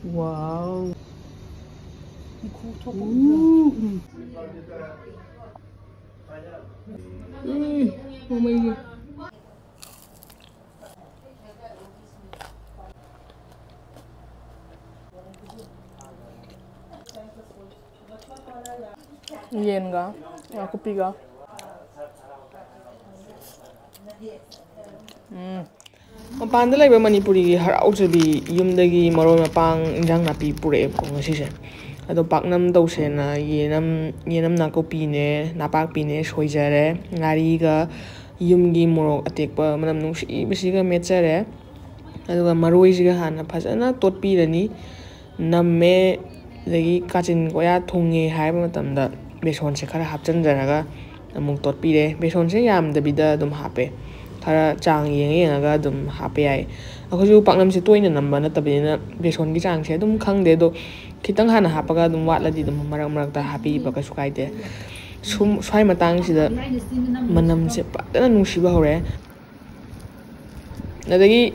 와우. 어머 이게. 얘인가? 아, 커피가. ꯃꯄꯥꯟꯗ ꯂꯩꯕ ꯃꯅꯤꯄꯨꯔꯤꯒꯤ ꯍꯔꯥꯎꯖꯕꯤ ꯌꯨꯝꯗꯒꯤ ꯃꯔꯣꯏ ꯃꯄꯥꯡ ꯏꯟꯖꯥꯡ ꯅꯥꯄꯤ ꯄꯨꯔꯛꯑꯦꯕꯀꯣ ꯉꯁꯤꯁꯦ. ꯑꯗꯣ ꯄꯥꯛꯅꯝ ꯇꯧꯁꯦꯅ ꯌꯦꯅꯝ ꯅꯥꯀꯨꯞꯄꯤꯅꯦ ꯅꯥꯄꯥꯛꯄꯤꯅꯦ ꯁꯣꯏꯖꯔꯦ, ꯉꯥꯔꯤꯒ ꯌꯨꯝꯒꯤ ꯃꯣꯔꯣꯛ ꯑꯇꯦꯛꯄ ꯃꯅꯝ ꯅꯨꯡꯁꯤꯕꯁꯤꯒ ꯃꯦꯠꯆꯔꯦ. ꯑꯗꯨꯒ ꯃꯔꯣꯏꯁꯤꯒ ꯍꯥꯟꯅ ꯐꯖꯅ ꯇꯣꯠꯄꯤꯔꯅꯤ. ꯅꯝꯃꯦ ꯑꯗꯒꯤ ꯀꯥꯆꯤꯟ ꯀꯣꯌꯥ ꯊꯨꯡꯉꯦ ꯍꯥꯏꯕ ꯃꯇꯝꯗ ꯕꯦꯁꯣꯟꯁꯦ ꯈꯔ ꯍꯥꯞꯆꯤꯟꯖꯔꯒ ꯑꯃꯨꯛ ꯇꯣꯠꯄꯤꯔꯦ. ꯕꯦꯁꯣꯟꯁꯦ ꯌꯥꯝꯗꯕꯤꯗ ꯑꯗꯨꯝ ꯍꯥꯞꯄꯦ. ꯈꯔ ꯆꯥꯡ ꯌꯦꯡꯉꯒ ꯑꯗꯨꯝ ꯍꯥꯞꯄ ꯌꯥꯏ. ꯑꯩꯈꯣꯏꯁꯨ ꯄꯥꯛꯅꯝꯁꯦ ꯇꯣꯏꯅ ꯅꯝꯕ ꯅꯠꯇꯕꯅꯤꯅ ꯕꯦꯁꯣꯟꯒꯤ ꯆꯥꯡꯁꯦ ꯑꯗꯨꯝ ꯈꯪꯗꯦ. ꯑꯗꯣ ꯈꯤꯇꯪ ꯍꯥꯟꯅ ꯍꯥꯞꯄꯒ ꯑꯗꯨꯝ ꯋꯥꯠꯂꯗꯤ ꯑꯗꯨꯝ ꯃꯔꯛ ꯃꯔꯛꯇ ꯍꯥꯞꯄꯤꯕ ꯀꯩꯁꯨ ꯀꯥꯏꯗꯦ. ꯁ꯭ꯋꯥꯏ ꯃꯇꯥꯡꯁꯤꯗ ꯃꯅꯝꯁꯦ ꯐꯖꯅ ꯅꯨꯡꯁꯤꯕ ꯍꯧꯔꯛꯑꯦ. ꯑꯗꯒꯤ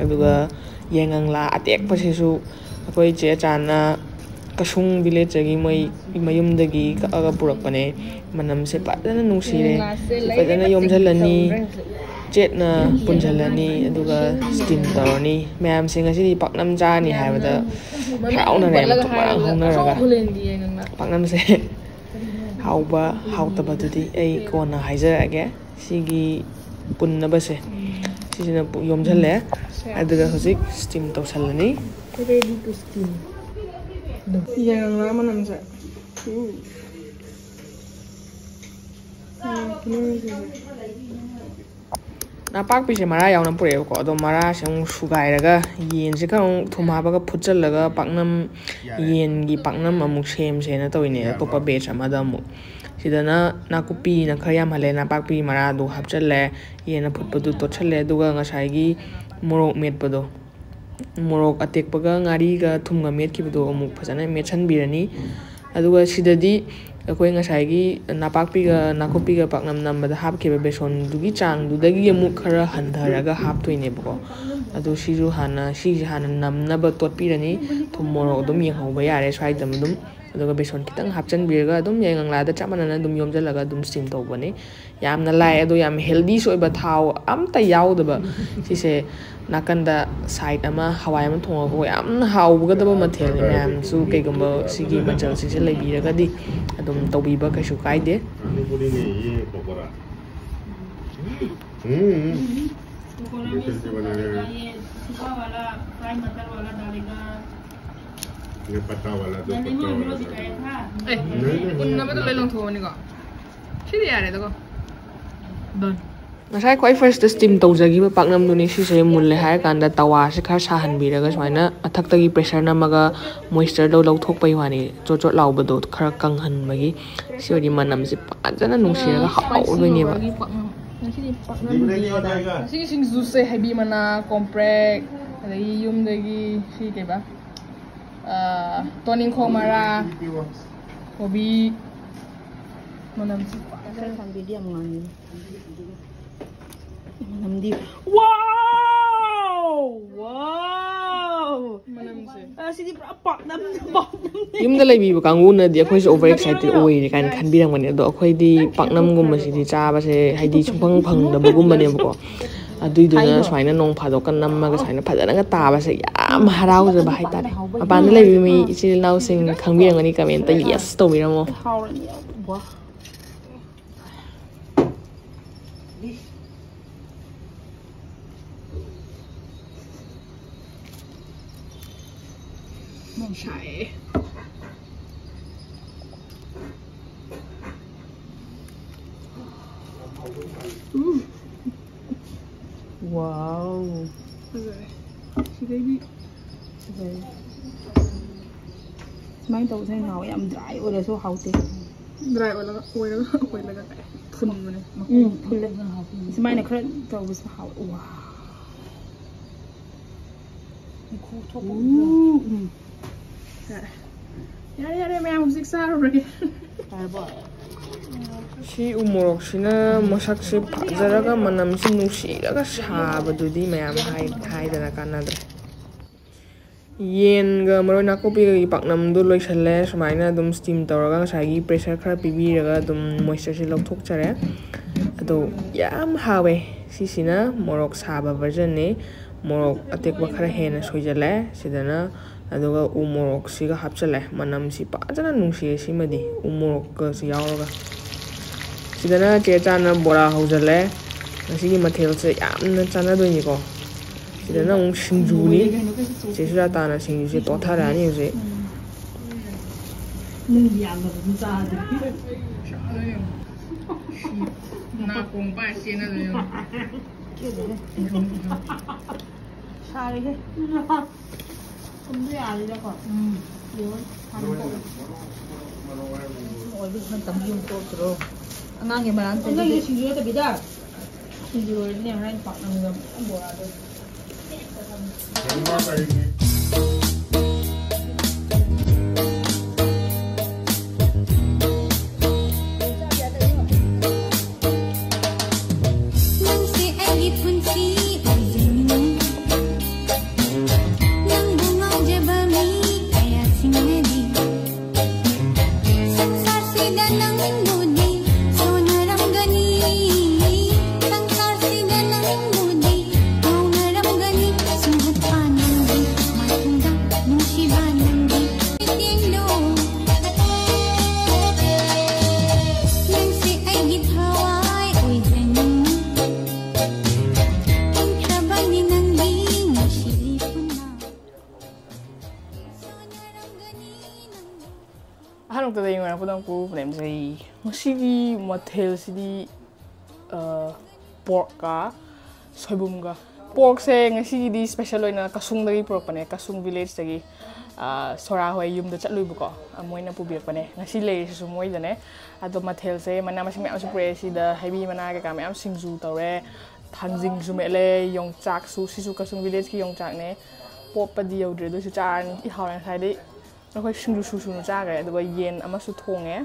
ꯑꯗꯨꯒ ꯌꯥꯏꯉꯪꯂꯥ ꯑꯇꯦꯛꯄꯁꯤꯁꯨ ꯑꯩꯈꯣꯏ ꯆꯦ ꯆꯥꯅ ꯀꯁꯨꯡ ꯚꯤꯂꯦꯖꯇꯒꯤ ꯃꯣꯏ ꯃꯌꯨꯝꯗꯒꯤ ꯀꯛꯑꯒ ꯄꯨꯔꯛꯄꯅꯦ. ꯃꯅꯝꯁꯦ ꯐꯖꯅ ꯅꯨꯡꯁꯤꯔꯦ. ꯐꯖꯅ ꯌꯣꯝꯁꯤꯜꯂꯅꯤ, ꯆꯦꯠꯅ ꯄꯨꯟꯁꯤꯜꯂꯅꯤ, ꯑꯗꯨꯒ ꯁ꯭ꯇꯤꯝ ꯇꯧꯔꯅꯤ. ꯃꯌꯥꯝꯁꯦ ꯉꯁꯤꯗꯤ ꯄꯥꯛꯅꯝ ꯆꯥꯔꯅꯤ ꯍꯥꯏꯕꯗ ꯍꯔꯥꯎꯅꯔꯦ ꯃꯇꯨꯡ ꯃꯔꯥꯡ ꯍꯧꯅꯔꯒ. ꯄꯥꯛꯅꯝꯁꯦ ꯍꯥꯎꯕ ꯍꯥꯎꯇꯕꯗꯨꯗꯤ ꯑꯩ ꯀꯣꯟꯅ ꯍꯥꯏꯖꯔꯛꯑꯒꯦ. ꯁꯤꯒꯤ ꯄꯨꯟꯅꯕꯁꯦ ꯁꯤꯁꯤꯅ ꯌꯣꯝꯁꯤꯜꯂꯦ. ꯑꯗꯨꯒ ꯍꯧꯖꯤꯛ ꯁ꯭ꯇꯤꯝ ꯇꯧꯁꯜꯂꯅꯤ. Ready to steam. ꯌꯥꯏꯉꯪꯂꯥ ꯃꯅꯝꯁꯦ. ꯅꯥꯄꯥꯛꯄꯤꯁꯦ ꯃꯔꯥ ꯌꯥꯎꯅ ꯄꯨꯔꯛꯑꯦꯕꯀꯣ. ꯑꯗꯣ ꯃꯔꯥꯁꯦ ꯑꯃꯨꯛ ꯁꯨꯒꯥꯏꯔꯒ ꯌꯦꯟꯁꯦ ꯈꯔ ꯑꯃꯨꯛ ꯊꯨꯝ ꯍꯥꯞꯄꯒ ꯐꯨꯠꯆꯜꯂꯒ ꯌꯦꯟꯒꯤ ꯄꯥꯛꯅꯝ ꯑꯃꯨꯛ ꯁꯦꯝꯁꯦꯅ ꯇꯧꯏꯅꯦ. ꯑꯇꯣꯞꯄ ꯕꯦꯆ ꯑꯃꯗ ꯑꯃꯨꯛ. ꯁꯤꯗꯅ ꯅꯥꯀꯨꯞꯄꯤꯅ ꯈꯔ ꯌꯥꯝꯍꯜꯂꯦ. ꯅꯥꯄꯥꯛꯄꯤ ꯃꯔꯥꯗꯨ ꯍꯥꯞꯆꯜꯂꯦ. ꯌꯦꯟ ꯑꯐꯨꯠꯄꯗꯨ ꯇꯣꯠꯁꯜꯂꯦ. ꯑꯗꯨꯒ ꯉꯁꯥꯏꯒꯤ ꯃꯣꯔꯣꯛ ꯃꯦꯠꯄꯗꯣ, ꯃꯣꯔꯣꯛ ꯑꯇꯦꯛꯄꯒ ꯉꯥꯔꯤꯒ ꯊꯨꯝꯒ ꯃꯦꯠꯈꯤꯕꯗꯣ ꯑꯃꯨꯛ ꯐꯖꯅ ꯃꯦꯠꯁꯟꯕꯤꯔꯅꯤ. ꯑꯗꯨꯒ ꯁꯤꯗꯗꯤ ꯑꯩꯈꯣꯏ ꯉꯁꯥꯏꯒꯤ ꯅꯥꯄꯥꯛꯄꯤꯒ ꯅꯥꯀꯨꯞꯄꯤꯒ ꯄꯥꯛꯅꯝ ꯅꯝꯕꯗ ꯍꯥꯞꯈꯤꯕ ꯕꯦꯁꯣꯟꯗꯨꯒꯤ ꯆꯥꯡꯗꯨꯗꯒꯤ ꯑꯃꯨꯛ ꯈꯔ ꯍꯟꯊꯔꯒ ꯍꯥꯞꯇꯣꯏꯅꯦꯕꯀꯣ. ꯑꯗꯣ ꯁꯤꯁꯦ ꯍꯥꯟꯅ ꯅꯝꯅꯕ ꯇꯣꯠꯄꯤꯔꯅꯤ. ꯊꯨꯝ ꯃꯣꯔꯣꯛ ꯑꯗꯨꯝ ꯌꯦꯡꯍꯧꯕ ꯌꯥꯔꯦ ꯁ꯭ꯋꯥꯏꯗ ꯑꯗꯨꯝ. ꯑꯗꯨꯒ ꯕꯦꯁꯣꯟ ꯈꯤꯇꯪ ꯍꯥꯞꯆꯤꯟꯕꯤꯔꯒ ꯑꯗꯨꯝ ꯌꯥꯏꯉꯪꯂꯥꯗ ꯆꯞ ꯃꯥꯟꯅꯅ ꯑꯗꯨꯝ ꯌꯣꯝꯁꯤꯜꯂꯒ ꯑꯗꯨꯝ ꯁ꯭ꯇꯤꯝ ꯇꯧꯕꯅꯤ. ꯌꯥꯝꯅ ꯂꯥꯏ. ꯑꯗꯣ ꯌꯥꯝ ꯍꯦꯜꯗꯤꯁꯨ ꯑꯣꯏꯕ, ꯊꯥꯎ ꯑꯝꯇ ꯌꯥꯎꯗꯕ. ꯁꯤꯁꯦ ꯅꯥꯀꯟꯗ ꯁꯥꯏꯠ ꯑꯃ ꯍꯋꯥꯏ ꯑꯃ ꯊꯣꯡꯉꯒ ꯌꯥꯝꯅ ꯍꯥꯎꯒꯗꯕ ꯃꯊꯦꯜꯅꯤ. ꯃꯌꯥꯝꯁꯨ ꯀꯩꯒꯨꯝꯕ ꯁꯤꯒꯤ ꯃꯆꯜꯁꯤꯡꯁꯦ ꯂꯩꯕꯤꯔꯒꯗꯤ ꯑꯗꯨꯝ ꯇꯧꯕꯤꯕ ꯀꯩꯁꯨ ꯀꯥꯏꯗꯦ. ꯉꯁꯥꯏ ꯈ꯭ꯋꯥꯏ ꯐꯥꯔꯁꯇ ꯁ꯭ꯇꯤꯝ ꯇꯧꯖꯈꯤꯕ ꯄꯥꯛꯅꯝꯗꯨꯅꯤ. ꯁꯤꯁꯦ ꯃꯨꯜꯂꯦ ꯍꯥꯏꯔꯀꯥꯟꯗ ꯇꯋꯥꯁꯦ ꯈꯔ ꯁꯥꯍꯟꯕꯤꯔꯒ ꯁꯨꯃꯥꯏꯅ ꯃꯊꯛꯇꯒꯤ ꯄ꯭ꯔꯦꯁꯔ ꯅꯝꯃꯒ ꯃꯣꯏꯁꯆꯔꯗꯣ ꯂꯧꯊꯣꯛꯄꯩ ꯋꯥꯅꯤ. ꯆꯣꯠ ꯆꯣꯠ ꯂꯥꯎꯕꯗꯣ ꯈꯔ ꯀꯪꯍꯟꯕꯒꯤ. ꯁꯤ ꯑꯣꯏꯔꯗꯤ ꯃꯅꯝꯁꯦ ꯐꯖꯅ ꯅꯨꯡꯁꯤꯔꯒ ꯍꯥꯎꯗꯣꯏꯅꯦꯕ. ꯁꯤꯒꯤ ꯁꯤꯡꯖꯨꯁꯦ ꯍꯩꯕꯤ ꯃꯅꯥ, ꯀꯣꯝꯄ꯭ꯔꯦꯛ, ꯑꯗꯒꯤ ꯌꯨꯝꯗꯒꯤ ꯁꯤ ꯀꯩꯕ ꯇꯣꯅꯤꯡꯈꯣꯛ ꯃꯔꯥ, ꯀꯣꯕꯤ, ꯃꯅꯝꯁꯤ ꯌꯨꯝꯗ ꯂꯩꯕꯤꯕ ꯀꯥꯡꯕꯨꯅꯗꯤ ꯑꯩꯈꯣꯏꯁꯨ ꯑꯣꯚꯔ ꯑꯦꯛꯁꯥꯏꯇꯦड ꯑꯣꯏꯔꯦ ꯀꯥꯏꯅ ꯈꯟꯕꯤꯔꯝꯒꯅꯤ. ꯑꯗꯣ ꯑꯩꯈꯣꯏꯗꯤ ꯄꯥꯛꯅꯝꯒꯨꯝꯕꯁꯤꯗꯤ ꯆꯥꯕꯁꯦ ꯍꯥꯏꯗꯤ ꯁꯨꯡꯐꯪ ꯐꯪꯗꯕꯒꯨꯝꯕꯅꯦꯕꯀꯣ. ꯑꯗꯨꯏꯗꯨꯅ ꯁꯨꯃꯥꯏꯅ ꯅꯣꯡ ꯐꯥꯗꯣꯛꯀ ꯅꯝꯃꯒ ꯁꯨꯃꯥꯏꯅ ꯐꯖꯅꯒ ꯇꯥꯕꯁꯦ ꯌꯥꯝ ꯍꯔꯥꯎꯖꯕ ꯍꯥꯏꯇꯥꯔꯦ. ꯃꯄꯥꯟꯗ ꯂꯩꯕ ꯃꯤ ꯏꯆꯤꯜ ꯏꯅꯥꯎꯁꯤꯡ ꯈꯪꯕꯤꯔꯝꯒꯅꯤ. ꯀꯃꯦꯟꯇ ꯌꯦꯁ ꯇꯧꯕꯤꯔꯝꯃꯣ. 와우. 시래기. 스마일 떠서 나와 얌 드라이 오래서 하우데. 드라이 올라가 푸는 풀레. 스마일에 그런 떠서 하우. 와. 야야야 मैं म्यूजिक सार रही है Si umoroksina masakse fazaraga manamsi nunsiraga sabadudi mayam haidana kanadre. Yenga maroi nakupiga gi paknamdu loisalle sumaina dum steam tawraga ngasagi pressure khara pibiraga dum moisture si lauthokchare. Ado yam hawe sisina morok saba version ne morok atekba khara hena soijale sidana aduga umorok siga hapchale manam si pajana nungsi simadi umorok ka si yauraga sidana che chana bora haujale ngasigi mathel se yamna chana doini ko sidana ung sinjuni che sura tana sinju se tothara ni se na kong pa sina de yo sai thế không biết ai đi đâu còn nhiều ăn bộ mọi việc mình tầm dùng tốt rồi anh nghe mà anh thấy cái gì đó bây giờ gì rồi nè anh phật anh bỏ ra rồi Today nga po dang po frame say masigi mathel sidi pork ka soibum ka pork se ngasi di special oina kasung dagi pork pane kasung village dagi sora hoi yum da chatluy bu ko amoy na pubiak pane ngasi le su moy dane ado mathel se mana masing me am spray si da heavy mana ka me am singju tawre thanjing su mele yong chak su sisu kasung village ki yong chak ne pop pa di yodre do su chan I hawang sai dei Nakoy singju susu no chaga aduga yen amasu thonge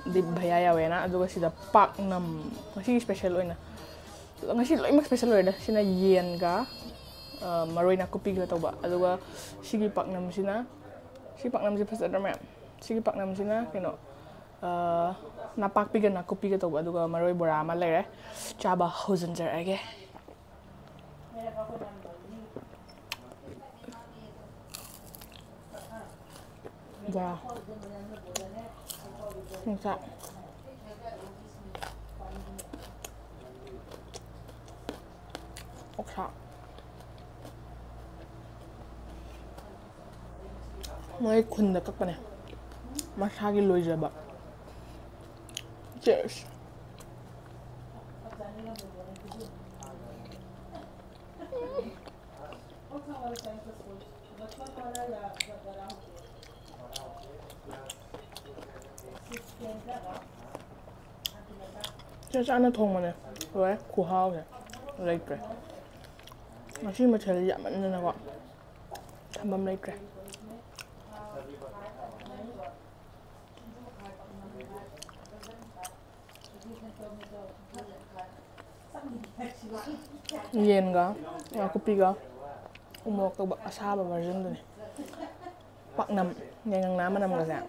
di bhaya yawena aduga sida paknam ngasi special oina ngasi loimak special oina sina yen ga maroi na kopi ga tawba aduga sigi paknam sina si paknam si pasada ma sigi paknam sina keno napak piga na kopi ga tawba aduga maroi bora ma lere chaba hozenjer age Wow. Bisa. Oksa. May kunda ka pa na. Masagi loy jaba. Cheers. Just ana thong mana, rồi củ hao kìa, lấy cái, mà khi mà chơi giảm mạnh nên là gọi, thầm băm lấy cái, yen ga, kopi ga, umok ka asaba version tu ni, pak nam, yang nama nam ga sang.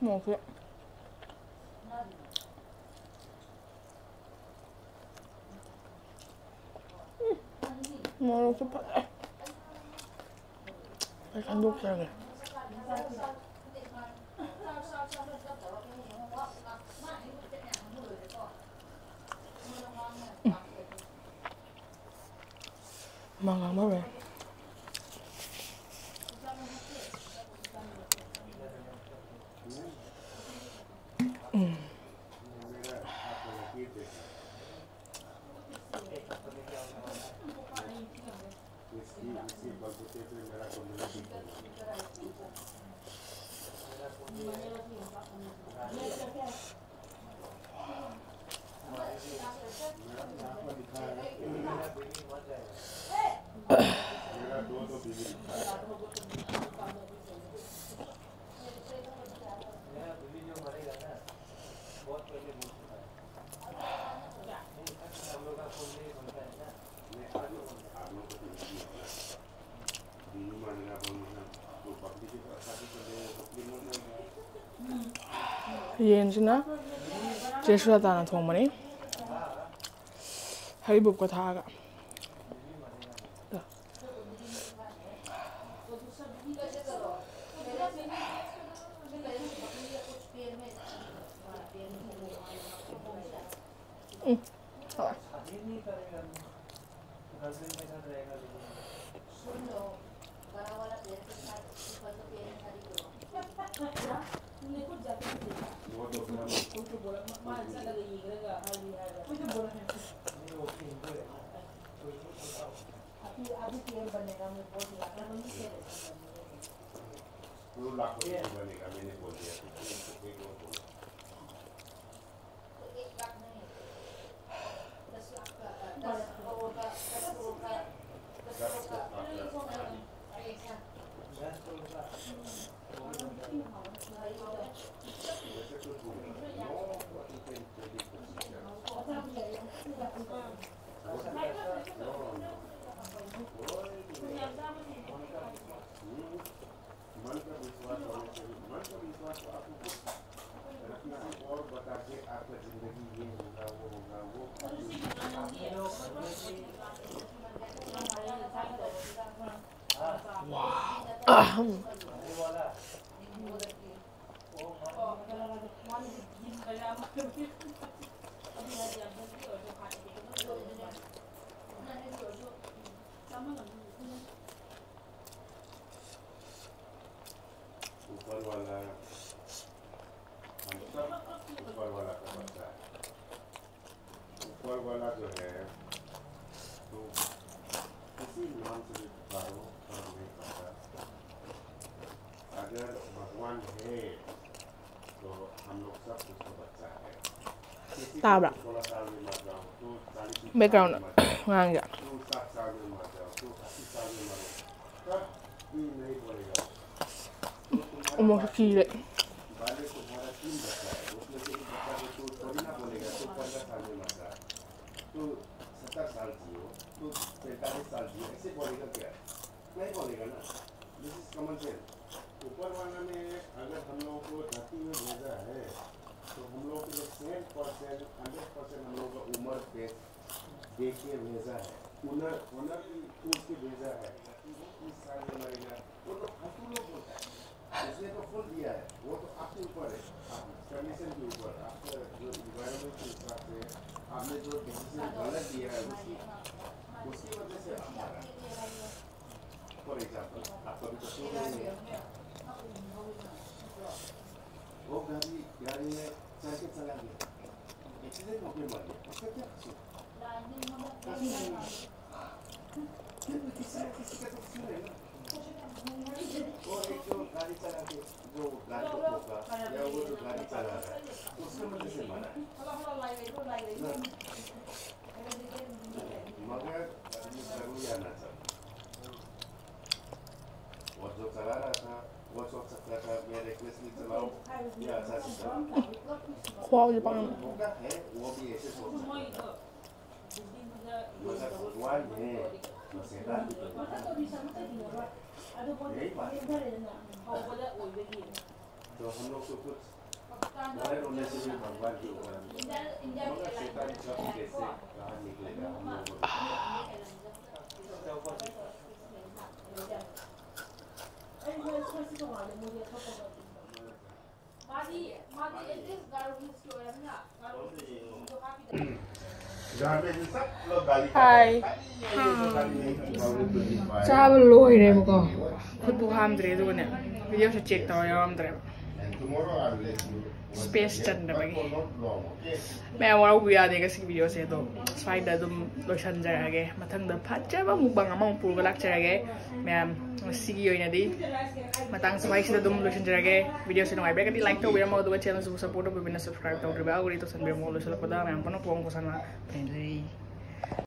Mau ke? Mau cepat. Akan duk lagi. Mangang banget. Yensina Jesua Tana Thomani Haribu Kataga. ऊपर वाला जो है तो किसी नाम से पुकारो और नहीं पता। अगर भगवान है तो हम लोग सब उसको बच्चा है। Tabra. 16 साल में मर जाओ तो 40 Background ngang ya. तो 7 साल में मर जाओ तो 80 साल में मरो तब भी नहीं बोलेगा। Umur kiri. बाले को हमारा 3 बच्चा है उसमें से एक बच्चा को तो थोड़ी ना बोलेगा तो 15 साल में मर जाए तो 70 साल जियो तो 45 साल जियो ऐसे बोलेगा क्या? नहीं बोलेगा ना। This is common sense. ऊपर वाला ने अगर हम लोगों को धरती में भेजा है तो हम लोग के 100% 100% हम लोग का उम्र पे देख के भेजा है। उन्नर की पूछ के भेजा है। 30 साल में मरेगा वो तो फालतू लोग होता है। इसने तो फुल दिया है वो तो आपके ऊपर है कंडीशन के ऊपर आपका जो इन्वायरमेंट के हिसाब से आपने जो डिसीजन गलत दिया है उसकी वजह से आप मरा। फॉर एग्जाम्पल आप कभी तो सो रहे हैं वो गाड़ी में चल के चला गया एक्सीडेंट होकर मर गया उसका क्या कसूर? किसी का तो कसूर है ना। और एक जो गाड़ी चला के जो गाड़ी को ठोका या वो जो गाड़ी चला रहा है उसके वजह से मरा है। मगर ये जरूरी आना चाहिए। और जो चला रहा था वो सोच सकता था मैं रेकलेसली चलाऊं या अच्छा से चलाऊं। मौका है वो भी ऐसे सोच सकता है। मगर भगवान है तो शैतान भी तो यही बात है। तो हम लोग को कुछ बड़े होने से भी भगवान के ऊपर मगर शैतान जब कैसे बाहर निकलेगा हम लोग Hai. Cha ba loi re ba ko. Khut bu ham dre du ne. Video se check taw yaw am dre. tomorrow I'll let you. Space chan but bagi. for not long, okay? May awal ko ya dega sig video se to. Spider dum lotion jarage. Matang da phacha ba mukbang amang purga lak jarage. Ma'am sigi oina di. Matang spice da dum lotion jarage. Video se no ai beka di like to bira mo do channel su support to bina subscribe to bira algorithm san bira mo lo sala pada ma'am pano pong ko sana. Pendri.